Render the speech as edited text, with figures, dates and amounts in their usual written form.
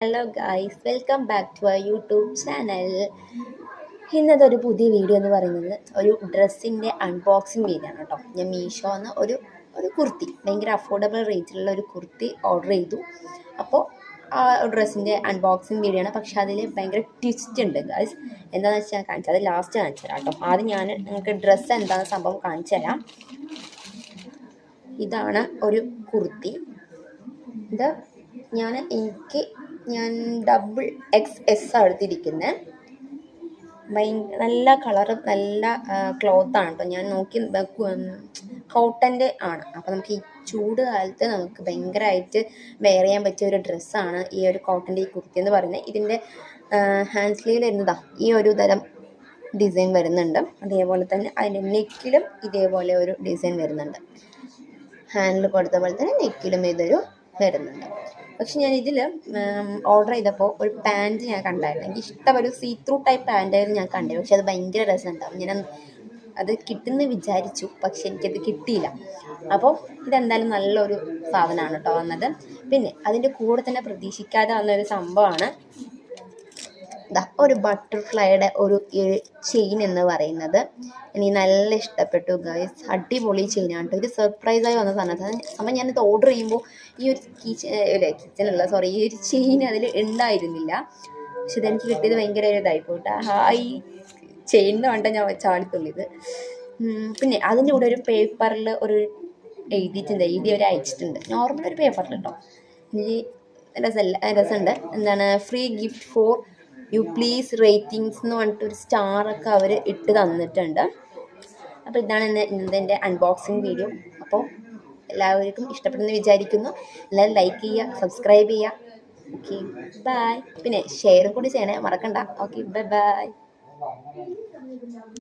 Hello guys, welcome back to our YouTube channel. ഇന്നത്തെ ഒരു പുതിയ വീഡിയോ എന്ന് പറയുന്നത് ഒരു ഡ്രസ്സിൻ്റെ അൺബോക്സിങ് വീഡിയോ ആണ് കേട്ടോ. ഞാൻ മീഷോന്ന് ഒരു കുർത്തി, ഭയങ്കര അഫോർഡബിൾ റേറ്റിലുള്ള ഒരു കുർത്തി ഓർഡർ ചെയ്തു. അപ്പോൾ ആ ഡ്രസ്സിൻ്റെ അൺബോക്സിങ് വീഡിയോ ആണ്. പക്ഷേ അതിൽ ഭയങ്കര ട്വിസ്റ്റ് ഉണ്ട് ഗായ്സ്. എന്താണെന്ന് വെച്ചാൽ കാണിച്ചത്, അത് ലാസ്റ്റ് കാണിച്ചു തരാം കേട്ടോ. ആദ്യം ഞാൻ നിങ്ങൾക്ക് ഡ്രസ്സ് എന്താണെന്ന് സംഭവം കാണിച്ചു തരാം. ഇതാണ് ഒരു കുർത്തി. ഇത് ഞാൻ ഡബിൾ XS എടുത്തിരിക്കുന്നത്. നല്ല കളറും നല്ല ക്ലോത്താണ് കേട്ടോ. ഞാൻ നോക്കി കോട്ടൻ്റെ ആണ്. അപ്പോൾ നമുക്ക് ഈ ചൂട് കാലത്ത് നമുക്ക് ഭയങ്കരമായിട്ട് വെയർ ചെയ്യാൻ പറ്റിയ ഒരു ഡ്രസ്സാണ് ഈ ഒരു കോട്ടൻ്റെ ഈ കുർത്തി എന്ന് പറയുന്നത്. ഇതിൻ്റെ ഹാൻഡ് സ്ലീവിൽ വരുന്നതാ ഈ ഒരു തരം ഡിസൈൻ വരുന്നുണ്ട്. അതേപോലെ തന്നെ അതിൻ്റെ നെക്കിലും ഇതേപോലെ ഒരു ഡിസൈൻ വരുന്നുണ്ട്. ഹാൻഡിൽ കൊടുത്ത പോലെ തന്നെ നെക്കിലും ഇതൊരു വരുന്നുണ്ട്. പക്ഷെ ഞാൻ ഇതിൽ ഓർഡർ ചെയ്തപ്പോൾ ഒരു പാൻറ്റ് ഞാൻ കണ്ടായിരുന്നു. എനിക്ക് ഇഷ്ടം ഒരു സീ ത്രൂ ടൈപ്പ് പാൻറ്റായിരുന്നു ഞാൻ കണ്ടത്. പക്ഷെ അത് ഭയങ്കര രസമുണ്ടാവും. ഞാൻ അത് കിട്ടുമെന്ന് വിചാരിച്ചു, പക്ഷെ എനിക്കത് കിട്ടിയില്ല. അപ്പോൾ ഇതെന്തായാലും നല്ലൊരു സാധനമാണ് കേട്ടോ വന്നത്. പിന്നെ അതിൻ്റെ കൂടെ തന്നെ പ്രതീക്ഷിക്കാതെ വന്നൊരു സംഭവമാണ് ഒരു ബട്ടർഫ്ലൈയുടെ ഒരു ചെയിൻ എന്ന് പറയുന്നത്. എനിക്ക് നല്ല ഇഷ്ടപ്പെട്ടു ഗൈസ്. അടിപൊളി ചെയിനാണ് കേട്ടോ. ഇത് സർപ്രൈസായി വന്ന സാധനം. അപ്പം ഞാനിത് ഓർഡർ ചെയ്യുമ്പോൾ ഈ ഒരു ഈ ഒരു ചെയിൻ അതിൽ ഉണ്ടായിരുന്നില്ല. പക്ഷെ ഇതെനിക്ക് കിട്ടിയത് ഭയങ്കര ഇതായിപ്പോട്ടെ. ഹായ് ചെയിൻ എന്ന് വേണ്ട ഞാൻ ചാടിത്തുള്ളിയത്. പിന്നെ അതിൻ്റെ കൂടെ ഒരു പേപ്പറിൽ ഒരു എഴുതി അവർ അയച്ചിട്ടുണ്ട്. നോർമൽ ഒരു പേപ്പറിൽ കേട്ടോ. എനിക്ക് രസമുണ്ട്. എന്താണ് free gift for you please ratings എന്ന് പറഞ്ഞിട്ട് ഒരു സ്റ്റാറൊക്കെ അവർ ഇട്ട് തന്നിട്ടുണ്ട്. അപ്പോൾ ഇതാണ് ഇന്നത്തെ അൺബോക്സിങ് വീഡിയോ. അപ്പോൾ എല്ലാവർക്കും ഇഷ്ടപ്പെടുമെന്ന് വിചാരിക്കുന്നു. എല്ലാവരും ലൈക്ക് ചെയ്യുക, സബ്സ്ക്രൈബ് ചെയ്യുക. Okay, bye. പിന്നെ ഷെയറും കൂടി ചെയ്യണേ മറക്കണ്ട. Okay, by.